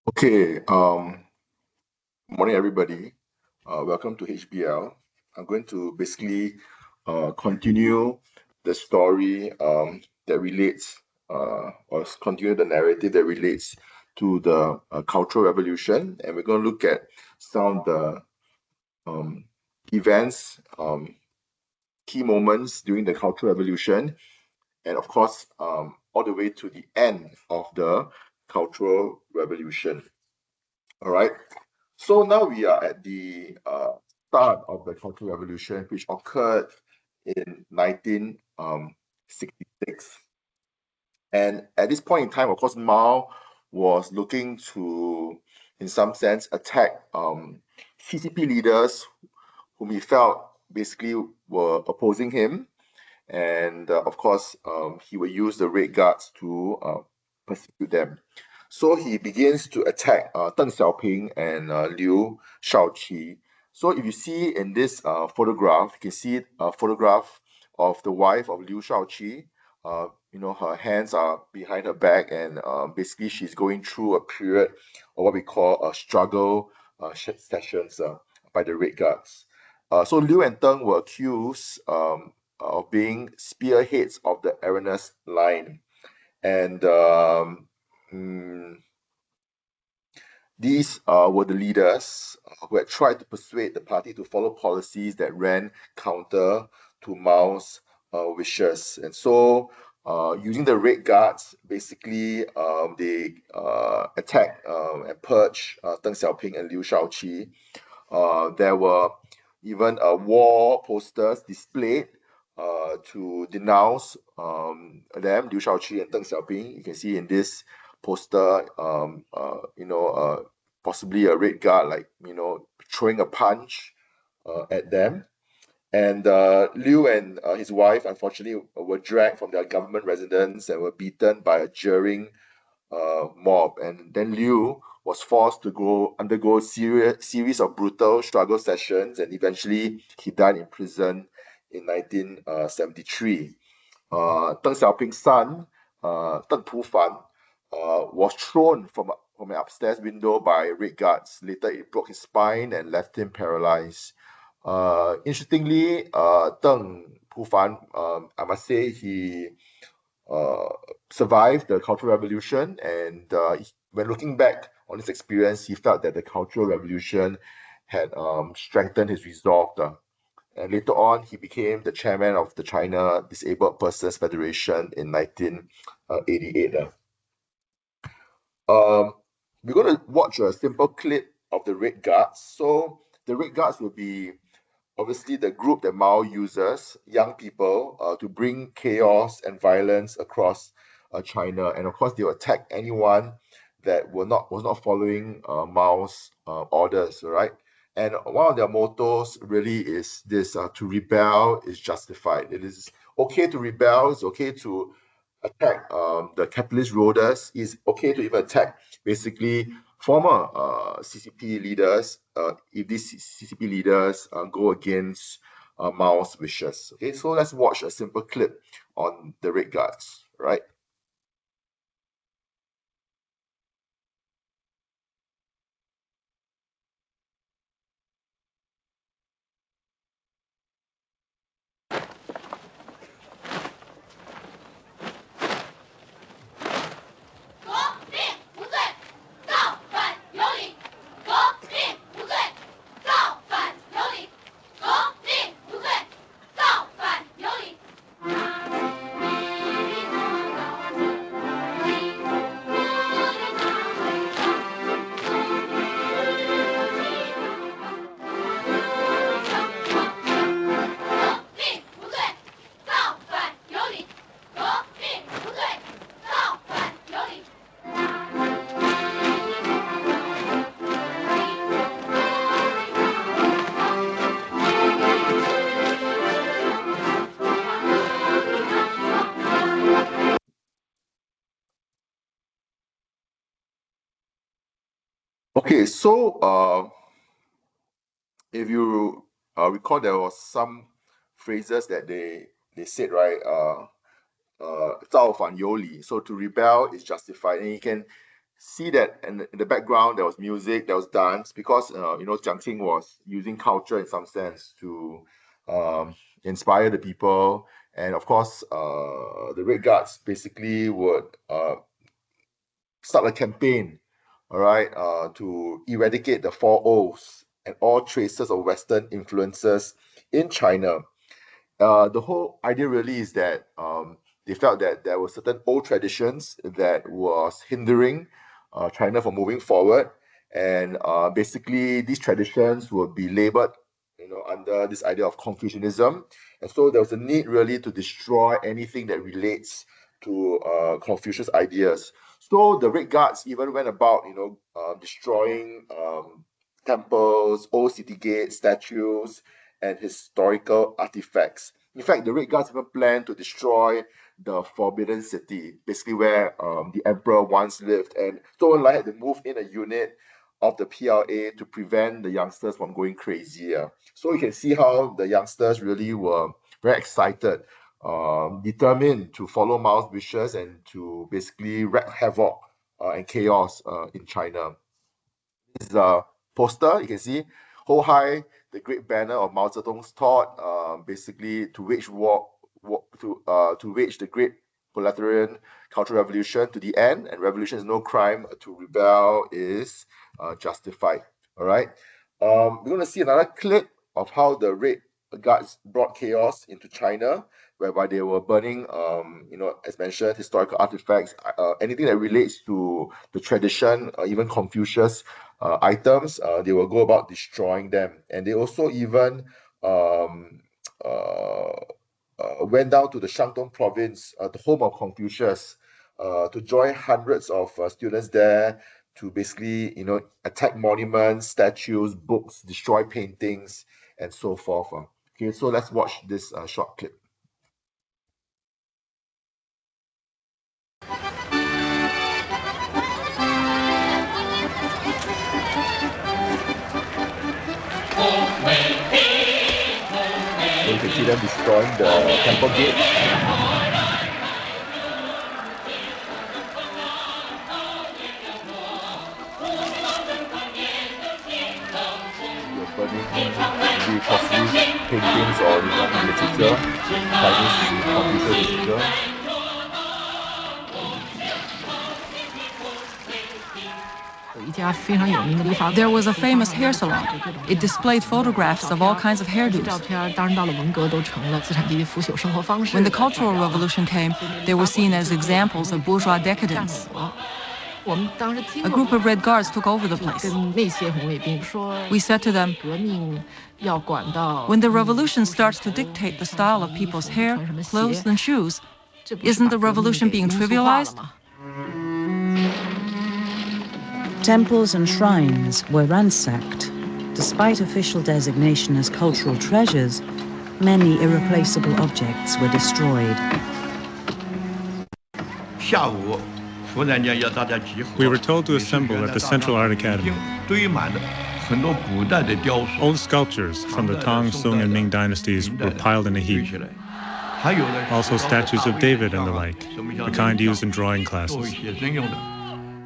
Okay, morning everybody. Welcome to HBL. I'm going to basically continue the story that relates continue the narrative that relates to the Cultural Revolution, and we're going to look at some of the um, events, key moments during the Cultural Revolution, and of course, all the way to the end of the Cultural Revolution. All right. So now we are at the start of the Cultural Revolution, which occurred in 1966. And at this point in time, of course, Mao was looking to, in some sense, attack CCP leaders whom he felt basically were opposing him. And of course, he will use the Red Guards to persecute them. So he begins to attack Deng Xiaoping and Liu Shaoqi. So if you see in this photograph, you can see a photograph of the wife of Liu Shaoqi. Her hands are behind her back, and basically she's going through a period of what we call a struggle sessions by the Red Guards. So Liu and Deng were accused of being spearheads of the Aragonese line. And mm, these were the leaders who had tried to persuade the party to follow policies that ran counter to Mao's wishes. And so, using the Red Guards, basically, they attacked and purged Deng Xiaoping and Liu Shaoqi. There were even war posters displayed to denounce them, Liu Shaoqi and Deng Xiaoping. You can see in this poster, possibly a red guard, like, throwing a punch at them. And Liu and his wife, unfortunately, were dragged from their government residence and were beaten by a jeering mob. And then Liu was forced to undergo a series of brutal struggle sessions, and eventually he died in prison in 1973. Deng Xiaoping's son, Deng Pufan, was thrown from an upstairs window by Red Guards. Later, it broke his spine and left him paralyzed. Interestingly, Deng Pufan, I must say, he uh, survived the Cultural Revolution, and when looking back on his experience, he felt that the Cultural Revolution had strengthened his resolve. And later on, he became the chairman of the China Disabled Persons Federation in 1988. Um, we're going to watch a simple clip of the Red Guards. So the Red Guards will be obviously the group that Mao uses, young people, to bring chaos and violence across China. And of course, they will attack anyone that was not following Mao's orders, right? And one of their mottos really is this: to rebel is justified. It is okay to rebel. It's okay to attack the capitalist rulers. It's okay to even attack basically former CCP leaders if these CCP leaders go against Mao's wishes. Okay, so let's watch a simple clip on the Red Guards, right? Okay, so if you recall, there was some phrases that they said, right? 造反有理. So to rebel is justified, and you can see that in the background there was music, there was dance, because Jiang Qing was using culture in some sense to inspire the people. And of course, the Red Guards basically would start a campaign, all right, to eradicate the Four O's and all traces of Western influences in China. The whole idea really is that they felt that there were certain old traditions that was hindering China from moving forward, and basically these traditions would be labeled, under this idea of Confucianism, and so there was a need really to destroy anything that relates to Confucius ideas. So the Red Guards even went about, destroying temples, old city gates, statues, and historical artifacts. In fact, the Red Guards even planned to destroy the Forbidden City, basically where the emperor once lived. And Zhou Enlai had to move in a unit of the PLA to prevent the youngsters from going crazy. So you can see how the youngsters really were very excited, determined to follow Mao's wishes and to basically wreak havoc and chaos in China. This is a poster. You can see, hold high the great banner of Mao Zedong's thought, basically to wage to wage the great proletarian cultural revolution to the end. And revolution is no crime. To rebel is justified. All right. We're going to see another clip of how the Red Guards brought chaos into China, whereby they were burning, as mentioned, historical artifacts, anything that relates to the tradition, even Confucius items, they will go about destroying them. And they also even went down to the Shandong province, the home of Confucius, to join hundreds of students there to basically, attack monuments, statues, books, destroy paintings, and so forth. Okay, so let's watch this short clip. So you can see them destroying the temple gate. You're burning really costly paintings or literature, Chinese Confucius literature. There was a famous hair salon. It displayed photographs of all kinds of hairdos. When the Cultural Revolution came, they were seen as examples of bourgeois decadence. A group of Red Guards took over the place. We said to them, when the revolution starts to dictate the style of people's hair, clothes, and shoes, isn't the revolution being trivialized? Temples and shrines were ransacked. Despite official designation as cultural treasures, many irreplaceable objects were destroyed. We were told to assemble at the Central Art Academy. Old sculptures from the Tang, Sung, and Ming dynasties were piled in a heap. Also statues of David and the like, the kind used in drawing classes.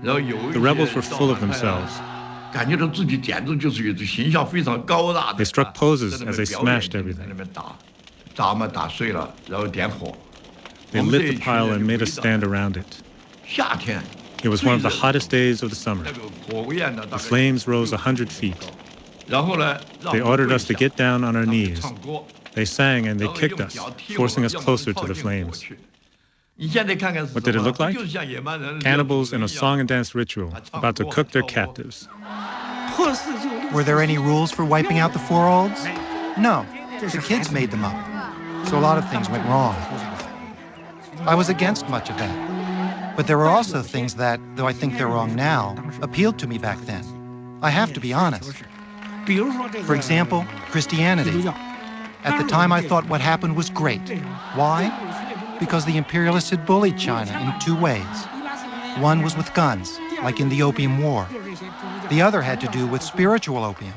The rebels were full of themselves. They struck poses as they smashed everything. They lit the pile and made us stand around it. It was one of the hottest days of the summer. The flames rose 100 feet. They ordered us to get down on our knees. They sang and they kicked us, forcing us closer to the flames. What did it look like? Cannibals in a song and dance ritual, about to cook their captives. Were there any rules for wiping out the Four Olds? No, the kids made them up. So a lot of things went wrong. I was against much of that. But there were also things that, though I think they're wrong now, appealed to me back then. I have to be honest. For example, Christianity. At the time, I thought what happened was great. Why? Because the imperialists had bullied China in two ways. One was with guns, like in the Opium War. The other had to do with spiritual opium.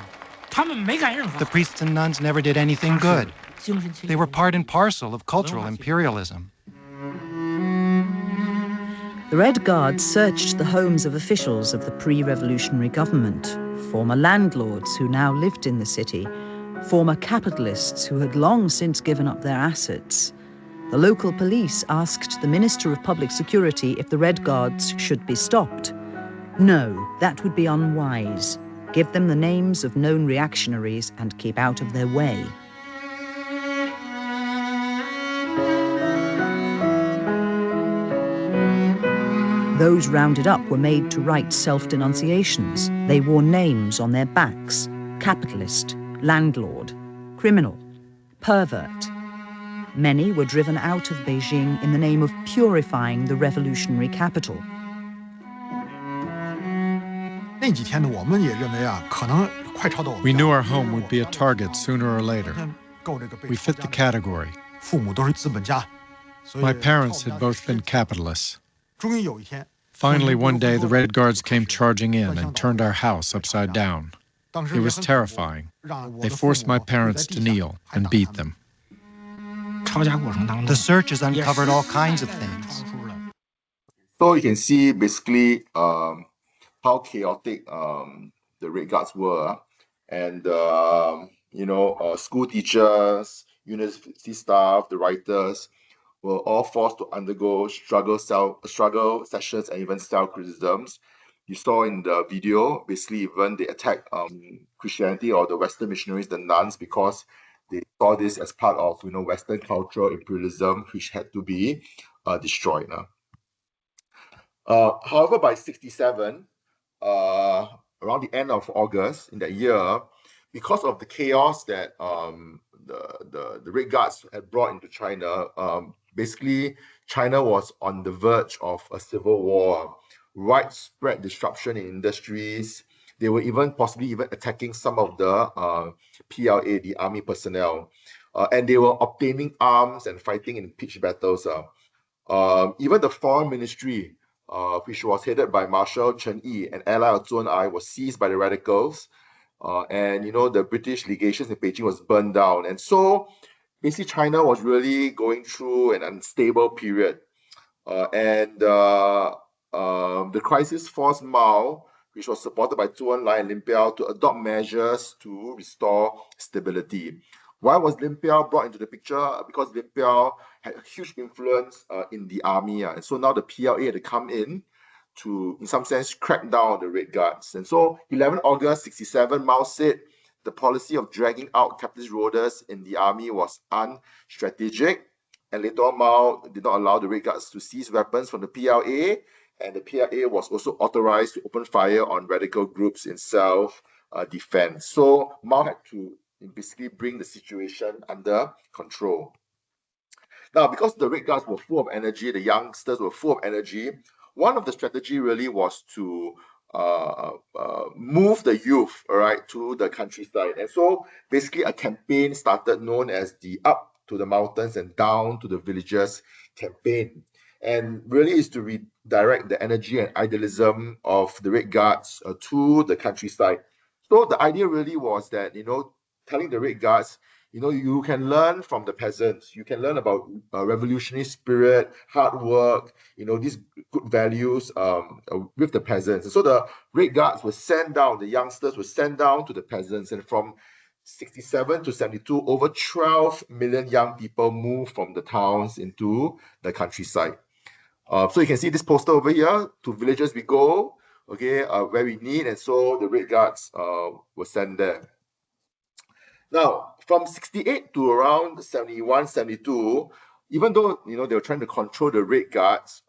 The priests and nuns never did anything good. They were part and parcel of cultural imperialism. The Red Guards searched the homes of officials of the pre-revolutionary government, former landlords who now lived in the city, former capitalists who had long since given up their assets. The local police asked the Minister of Public Security if the Red Guards should be stopped. No, that would be unwise. Give them the names of known reactionaries and keep out of their way. Those rounded up were made to write self-denunciations. They wore names on their backs: capitalist, landlord, criminal, pervert. Many were driven out of Beijing in the name of purifying the revolutionary capital. We knew our home would be a target sooner or later. We fit the category. My parents had both been capitalists. Finally, one day, the Red Guards came charging in and turned our house upside down. It was terrifying. They forced my parents to kneel and beat them. The search has uncovered all kinds of things. So you can see basically how chaotic the Red Guards were. And, school teachers, university staff, the writers were all forced to undergo struggle sessions and even self-criticisms. You saw in the video, basically even they attacked Christianity or the Western missionaries, the nuns, because they saw this as part of Western cultural imperialism, which had to be destroyed. However, by 1967, around the end of August in that year, because of the chaos that the Red Guards had brought into China, basically China was on the verge of a civil war, widespread disruption in industries. They were possibly even attacking some of the PLA, the army personnel, and they were obtaining arms and fighting in pitched battles. Even the foreign ministry, which was headed by Marshal Chen Yi, an ally of Zhou Enlai, was seized by the radicals. And the British legations in Beijing was burned down. And so basically China was really going through an unstable period. The crisis forced Mao, which was supported by Zhou Enlai and Lin Biao, to adopt measures to restore stability. Why was Lin Biao brought into the picture? Because Lin Biao had a huge influence in the army. And so now the PLA had to come in to, in some sense, crack down on the Red Guards. And so 11 August 1967, Mao said the policy of dragging out capitalist rulers in the army was unstrategic. And later on, Mao did not allow the Red Guards to seize weapons from the PLA. And the PLA was also authorized to open fire on radical groups in self-defense. So Mao had to basically bring the situation under control. Now, because the Red Guards were full of energy, the youngsters were full of energy, one of the strategy really was to move the youth, all right, to the countryside. And so basically a campaign started known as the Up to the Mountains and Down to the Villages campaign. And really is to redirect the energy and idealism of the Red Guards to the countryside. So the idea really was that, telling the Red Guards, you can learn from the peasants. You can learn about revolutionary spirit, hard work, these good values with the peasants. And so the Red Guards were sent down, the youngsters were sent down to the peasants. And from 1967 to 1972, over 12 million young people moved from the towns into the countryside. So you can see this poster over here, to villages we go, okay, where we need. And so the Red Guards were sent there. Now, from 1968 to around 1971, 1972, even though they were trying to control the Red Guards,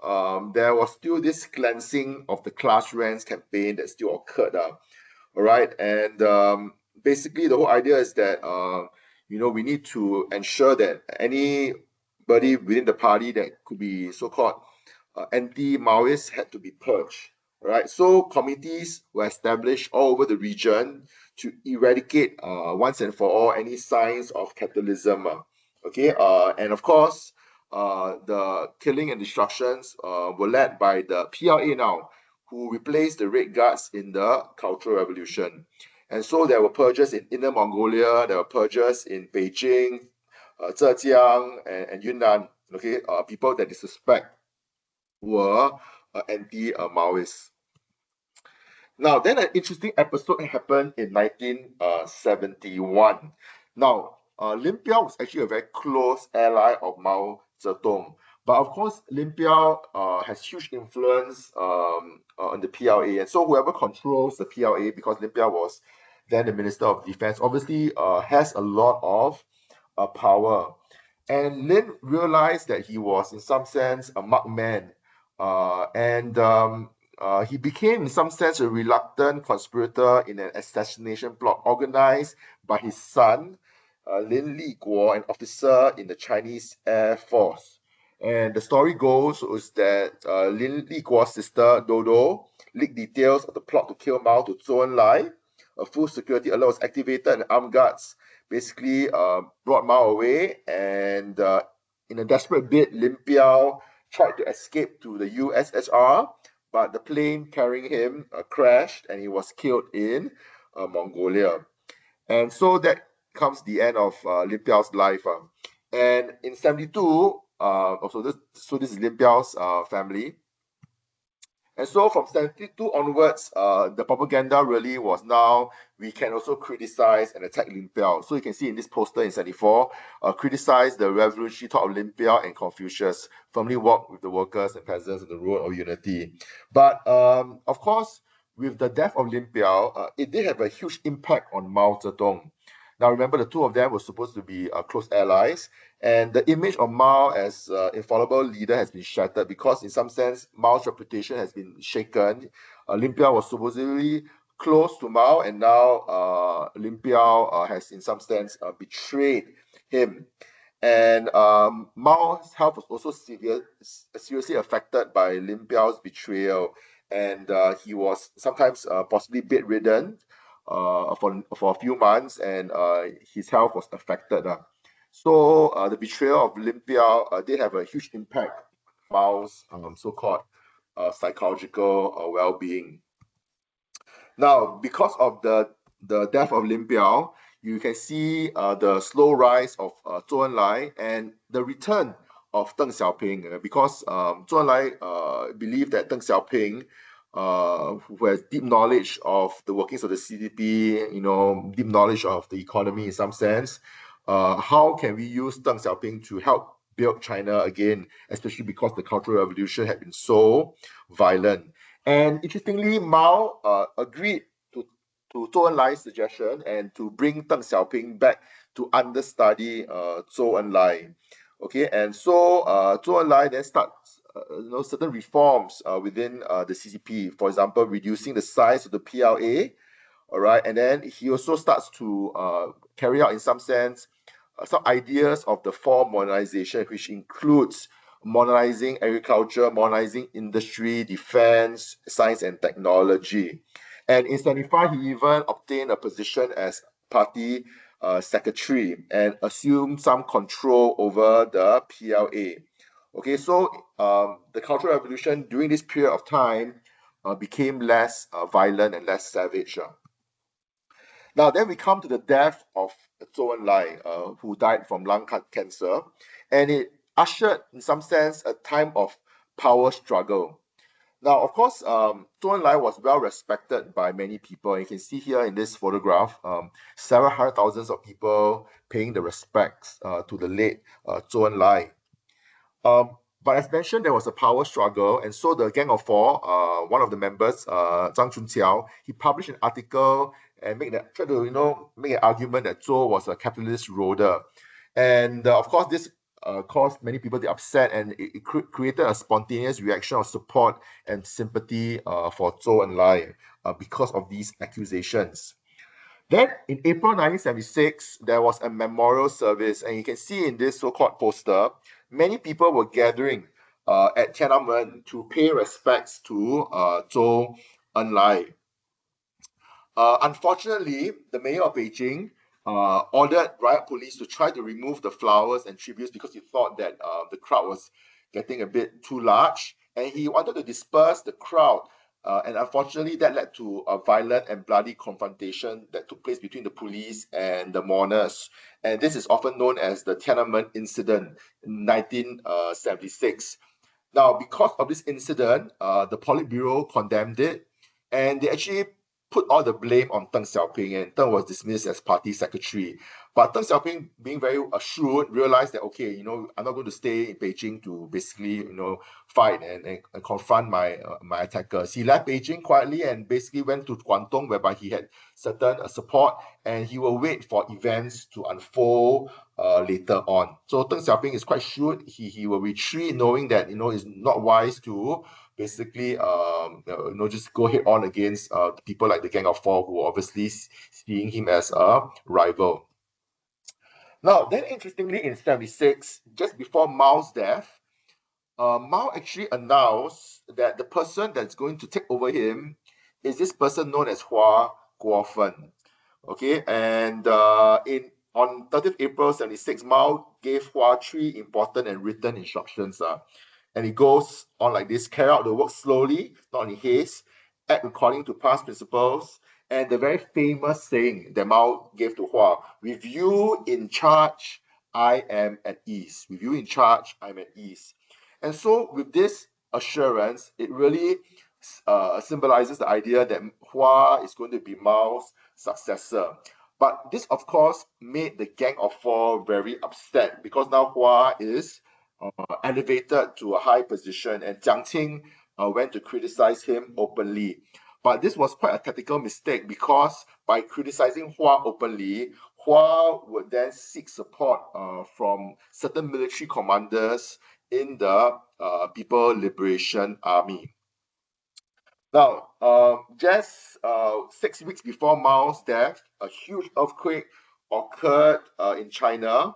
there was still this cleansing of the class ranks campaign that still occurred. All right, and basically the whole idea is that we need to ensure that anybody within the party that could be so-called anti-Maoist had to be purged. Right, so committees were established all over the region to eradicate once and for all any signs of capitalism. Okay, and of course, the killing and destructions were led by the PLA now, who replaced the Red Guards in the Cultural Revolution. And so there were purges in Inner Mongolia, there were purges in Beijing, Zhejiang, and Yunnan. Okay, people that they suspect were anti-Maoists. Now, then an interesting episode happened in 1971. Now, Lin Biao was actually a very close ally of Mao Zedong. But of course, Lin Biao has huge influence on the PLA. And so whoever controls the PLA, because Lin Biao was then the Minister of Defense, obviously has a lot of power. And Lin realized that he was, in some sense, a marked man. He became, in some sense, a reluctant conspirator in an assassination plot organized by his son, Lin Liguo, an officer in the Chinese Air Force. And the story goes is that Lin Liguo's sister, Dodo, leaked details of the plot to kill Mao to Zhou Enlai. A full security alert was activated and armed guards basically brought Mao away. And in a desperate bid, Lin Biao tried to escape to the USSR, but the plane carrying him crashed and he was killed in Mongolia. And so that comes the end of Lin Biao's life. And in 72, this is Lin Biao's family. And so from 72 onwards, the propaganda really was now, we can also criticize and attack Lin Biao. So you can see in this poster in 74, criticize the revolutionary thought of Lin Biao and Confucius, firmly walk with the workers and peasants on the road of unity. But of course, with the death of Lin Biao, it did have a huge impact on Mao Zedong. Now remember, the two of them were supposed to be close allies, and the image of Mao as infallible leader has been shattered because, in some sense, Mao's reputation has been shaken. Lin Biao was supposedly close to Mao, and now Lin Biao has, in some sense, betrayed him. And Mao's health was also seriously affected by Lin Biao's betrayal, and he was sometimes possibly bedridden for a few months, and his health was affected. So the betrayal of Lin Biao did have a huge impact on Mao's so-called psychological well-being. Now, because of the death of Lin Biao, you can see the slow rise of Zhou Enlai and the return of Deng Xiaoping, because Zhou Enlai believed that Deng Xiaoping, who has deep knowledge of the workings of the CDP, deep knowledge of the economy in some sense, how can we use Deng Xiaoping to help build China again, especially because the Cultural Revolution had been so violent. And interestingly, Mao agreed to Zhou Enlai's suggestion and to bring Deng Xiaoping back to understudy Zhou Enlai. Okay, and so Zhou Enlai then starts certain reforms within the CCP. For example, reducing the size of the PLA. All right, and then he also starts to carry out, in some sense, some ideas of the four modernization, which includes modernizing agriculture, modernizing industry, defense, science and technology. And in 75, he even obtained a position as party secretary and assumed some control over the PLA. Okay, so the Cultural Revolution during this period of time became less violent and less savage. Now, then we come to the death of Zhou Enlai, who died from lung cancer, and it ushered, in some sense, a time of power struggle. Now, of course, Zhou Enlai was well respected by many people. You can see here in this photograph, several hundred thousands of people paying the respects to the late Zhou Enlai. But as mentioned, there was a power struggle, and so the Gang of Four, one of the members, Zhang Chunqiao, he published an article and tried to make an argument that Zhou was a capitalist roader, and of course this caused many people to be upset, and it created a spontaneous reaction of support and sympathy for Zhou Enlai because of these accusations. Then in April 1976, there was a memorial service, and you can see in this so-called poster, many people were gathering at Tiananmen to pay respects to Zhou Enlai. Unfortunately, the mayor of Beijing ordered riot police to try to remove the flowers and tributes because he thought that the crowd was getting a bit too large, and he wanted to disperse the crowd. And unfortunately, that led to a violent and bloody confrontation that took place between the police and the mourners. And this is often known as the Tiananmen incident in 1976. Now, because of this incident, the Politburo condemned it, and they actually put all the blame on Deng Xiaoping, and Deng was dismissed as party secretary. But Deng Xiaoping, being very shrewd, realized that, okay, I'm not going to stay in Beijing to basically, fight and confront my my attackers. He left Beijing quietly and basically went to Guangdong, whereby he had certain support, and he will wait for events to unfold later on. So Deng Xiaoping is quite shrewd. He will retreat, knowing that it's not wise to basically just go head on against people like the Gang of Four, who are obviously seeing him as a rival. Now, then interestingly, in 76, just before Mao's death, Mao actually announced that the person that's going to take over him is this person known as Hua Guofen. Okay, and on 30th April 76, Mao gave Hua 3 important and written instructions. And it goes on like this: carry out the work slowly, not in haste, act according to past principles. And the very famous saying that Mao gave to Hua: with you in charge, I am at ease. With you in charge, I'm at ease. And so with this assurance, it really symbolizes the idea that Hua is going to be Mao's successor. But this, of course, made the Gang of Four very upset, because now Hua is elevated to a high position, and Jiang Qing went to criticize him openly. But this was quite a tactical mistake, because by criticizing Hua openly, Hua would then seek support from certain military commanders in the People Liberation Army. Now, just 6 weeks before Mao's death, a huge earthquake occurred in China,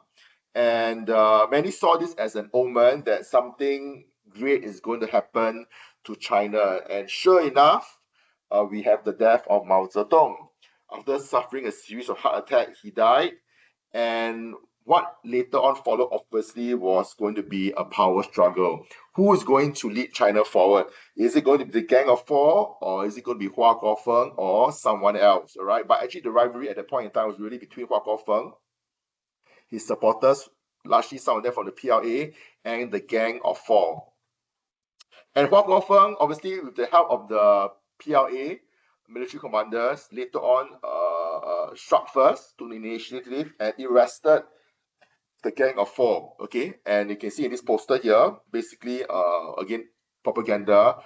and many saw this as an omen that something great is going to happen to China. And sure enough, we have the death of Mao Zedong. After suffering a series of heart attacks, he died. And what later on followed, obviously, was going to be a power struggle. Who is going to lead China forward? Is it going to be the Gang of Four, or is it going to be Hua Guofeng, or someone else? All right. But actually, the rivalry at that point in time was really between Hua Guofeng, his supporters, largely some of them from the PLA, and the Gang of Four. And Hua Guofeng, obviously, with the help of the PLA military commanders, later on struck first, took the initiative, and arrested the Gang of Four. Okay, and you can see in this poster here, basically, again, propaganda,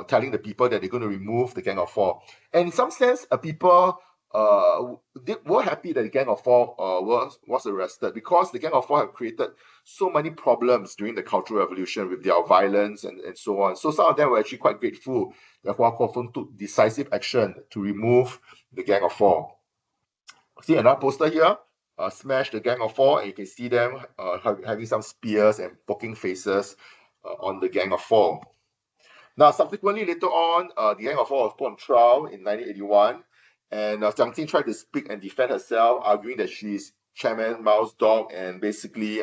telling the people that they're going to remove the Gang of Four. And in some sense, people were happy that the Gang of Four was arrested, because the Gang of Four have created so many problems during the Cultural Revolution with their violence and so on. So some of them were actually quite grateful that Hua Guofeng took decisive action to remove the Gang of Four. See another poster here, smash the Gang of Four, and you can see them having some spears and poking faces on the Gang of Four. Now, subsequently, later on, the Gang of Four was put on trial in 1981, and Jiang Qing tried to speak and defend herself, arguing that she's Chairman Mao's dog, and basically,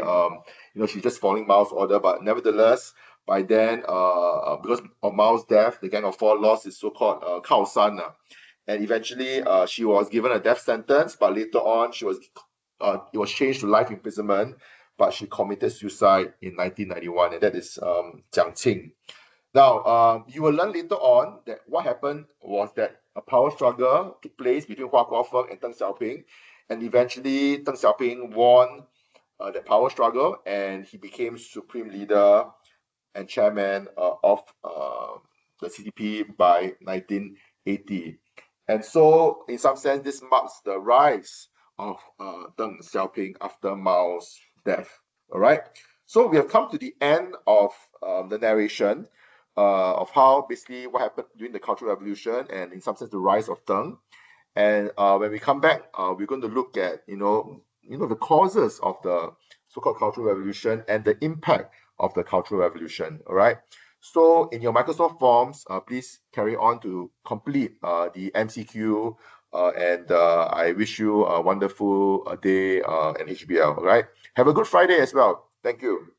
she's just following Mao's order. But nevertheless, by then, because of Mao's death, the Gang of Four lost its so-called Kao San, and eventually, she was given a death sentence. But later on, it was changed to life imprisonment. But she committed suicide in 1991, and that is Jiang Qing. Now, you will learn later on that what happened was that a power struggle took place between Hua Guofeng and Deng Xiaoping, and eventually Deng Xiaoping won the power struggle, and he became supreme leader and chairman of the CCP by 1980. And so, in some sense, this marks the rise of Deng Xiaoping after Mao's death. All right. So we have come to the end of the narration of how basically what happened during the Cultural Revolution, and in some sense the rise of Deng. And when we come back, we're going to look at the causes of the so-called Cultural Revolution and the impact of the Cultural Revolution. All right. So in your Microsoft Forms, please carry on to complete the MCQ, and I wish you a wonderful day and HBL. All right. Have a good Friday as well. Thank you.